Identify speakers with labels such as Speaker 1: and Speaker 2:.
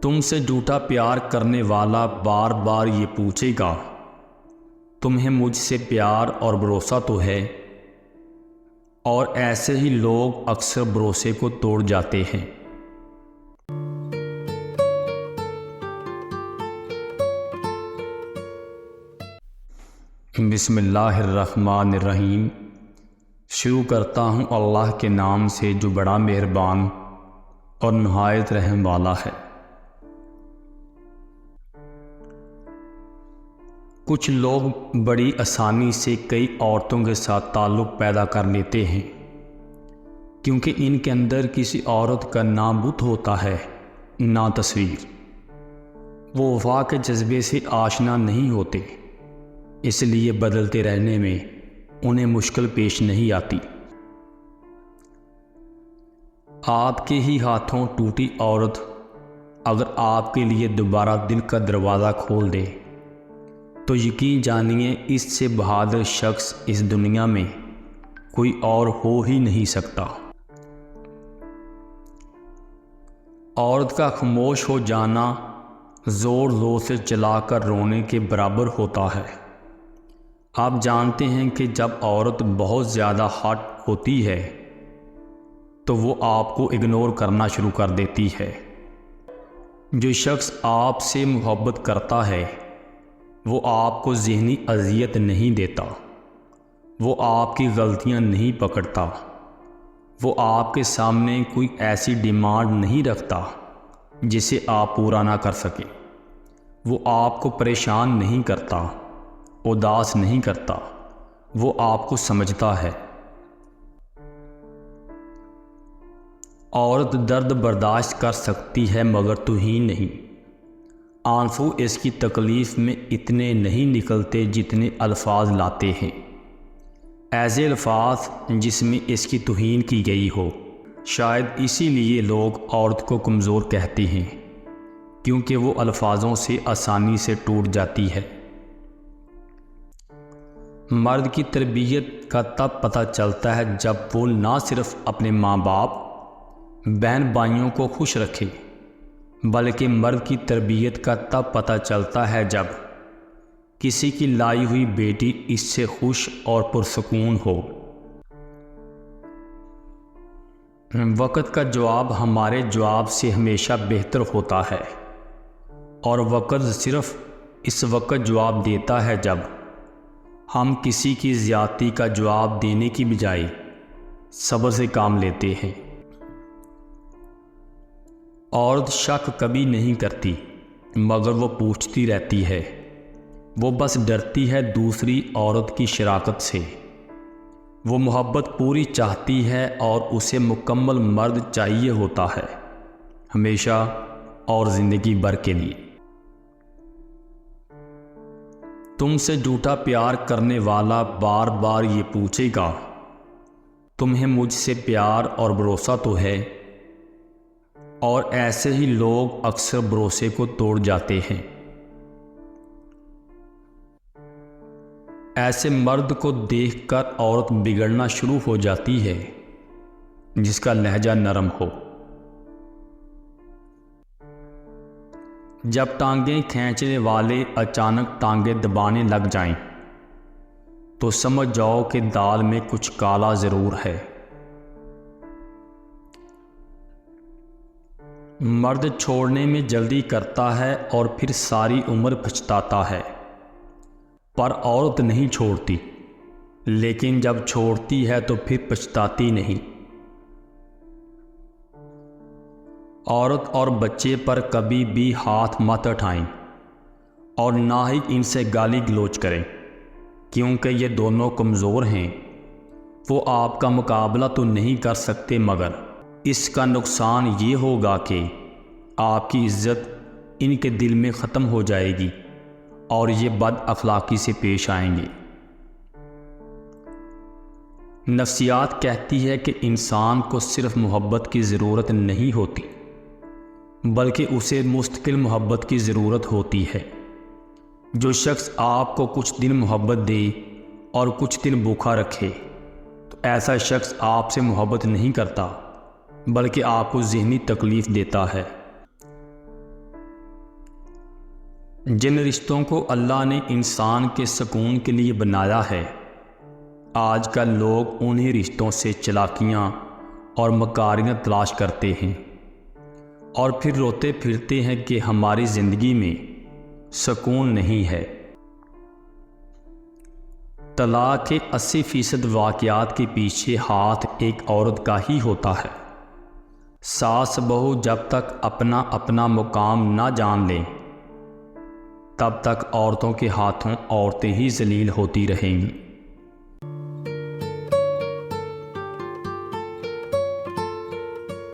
Speaker 1: تم سے جھوٹا پیار کرنے والا بار بار یہ پوچھے گا تمہیں مجھ سے پیار اور بھروسہ تو ہے، اور ایسے ہی لوگ اکثر بھروسے کو توڑ جاتے ہیں۔ بسم اللہ الرحمن الرحیم۔ شروع کرتا ہوں اللہ کے نام سے جو بڑا مہربان اور نہایت رحم والا ہے۔ کچھ لوگ بڑی آسانی سے کئی عورتوں کے ساتھ تعلق پیدا کر لیتے ہیں، کیونکہ ان کے اندر کسی عورت کا نہ بت ہوتا ہے نہ تصویر۔ وہ وفا کے جذبے سے آشنا نہیں ہوتے، اس لیے بدلتے رہنے میں انہیں مشکل پیش نہیں آتی۔ آپ کے ہی ہاتھوں ٹوٹی عورت اگر آپ کے لیے دوبارہ دل کا دروازہ کھول دے تو یقین جانیے اس سے بہادر شخص اس دنیا میں کوئی اور ہو ہی نہیں سکتا۔ عورت کا خاموش ہو جانا زور زور سے چلا کر رونے کے برابر ہوتا ہے۔ آپ جانتے ہیں کہ جب عورت بہت زیادہ ہاٹ ہوتی ہے تو وہ آپ کو اگنور کرنا شروع کر دیتی ہے۔ جو شخص آپ سے محبت کرتا ہے وہ آپ کو ذہنی اذیت نہیں دیتا، وہ آپ کی غلطیاں نہیں پکڑتا، وہ آپ کے سامنے کوئی ایسی ڈیمانڈ نہیں رکھتا جسے آپ پورا نہ کر سکیں، وہ آپ کو پریشان نہیں کرتا، اداس نہیں کرتا، وہ آپ کو سمجھتا ہے۔ عورت درد برداشت کر سکتی ہے مگر توہین نہیں۔ آنسو اس کی تکلیف میں اتنے نہیں نکلتے جتنے الفاظ لاتے ہیں، ایسے الفاظ جس میں اس کی توہین کی گئی ہو۔ شاید اسی لیے لوگ عورت کو کمزور کہتے ہیں، کیونکہ وہ الفاظوں سے آسانی سے ٹوٹ جاتی ہے۔ مرد کی تربیت کا تب پتہ چلتا ہے جب وہ نہ صرف اپنے ماں باپ، بہن بھائیوں کو خوش رکھے، بلکہ مرد کی تربیت کا تب پتہ چلتا ہے جب کسی کی لائی ہوئی بیٹی اس سے خوش اور پرسکون ہو۔ وقت کا جواب ہمارے جواب سے ہمیشہ بہتر ہوتا ہے، اور وقت صرف اس وقت جواب دیتا ہے جب ہم کسی کی زیادتی کا جواب دینے کی بجائے صبر سے کام لیتے ہیں۔ عورت شک کبھی نہیں کرتی مگر وہ پوچھتی رہتی ہے، وہ بس ڈرتی ہے دوسری عورت کی شراکت سے۔ وہ محبت پوری چاہتی ہے اور اسے مکمل مرد چاہیے ہوتا ہے، ہمیشہ اور زندگی بھر کے لیے۔ تم سے جھوٹا پیار کرنے والا بار بار یہ پوچھے گا تمہیں مجھ سے پیار اور بھروسہ تو ہے، اور ایسے ہی لوگ اکثر بھروسے کو توڑ جاتے ہیں۔ ایسے مرد کو دیکھ کر عورت بگڑنا شروع ہو جاتی ہے جس کا لہجہ نرم ہو۔ جب ٹانگیں کھینچنے والے اچانک ٹانگیں دبانے لگ جائیں تو سمجھ جاؤ کہ دال میں کچھ کالا ضرور ہے۔ مرد چھوڑنے میں جلدی کرتا ہے اور پھر ساری عمر پچھتاتا ہے، پر عورت نہیں چھوڑتی، لیکن جب چھوڑتی ہے تو پھر پچھتاتی نہیں۔ عورت اور بچے پر کبھی بھی ہاتھ مت اٹھائیں اور نہ ہی ان سے گالی گلوچ کریں، کیونکہ یہ دونوں کمزور ہیں۔ وہ آپ کا مقابلہ تو نہیں کر سکتے، مگر اس کا نقصان یہ ہوگا کہ آپ کی عزت ان کے دل میں ختم ہو جائے گی اور یہ بد اخلاقی سے پیش آئیں گے۔ نفسیات کہتی ہے کہ انسان کو صرف محبت کی ضرورت نہیں ہوتی، بلکہ اسے مستقل محبت کی ضرورت ہوتی ہے۔ جو شخص آپ کو کچھ دن محبت دے اور کچھ دن بھوکا رکھے تو ایسا شخص آپ سے محبت نہیں کرتا، بلکہ آپ کو ذہنی تکلیف دیتا ہے۔ جن رشتوں کو اللہ نے انسان کے سکون کے لیے بنایا ہے، آج کل لوگ انہی رشتوں سے چلاکیاں اور مکاریاں تلاش کرتے ہیں اور پھر روتے پھرتے ہیں کہ ہماری زندگی میں سکون نہیں ہے۔ طلاق کے 80% واقعات کے پیچھے ہاتھ ایک عورت کا ہی ہوتا ہے۔ ساس بہو جب تک اپنا اپنا مقام نہ جان لیں تب تک عورتوں کے ہاتھوں عورتیں ہی ذلیل ہوتی رہیں گی۔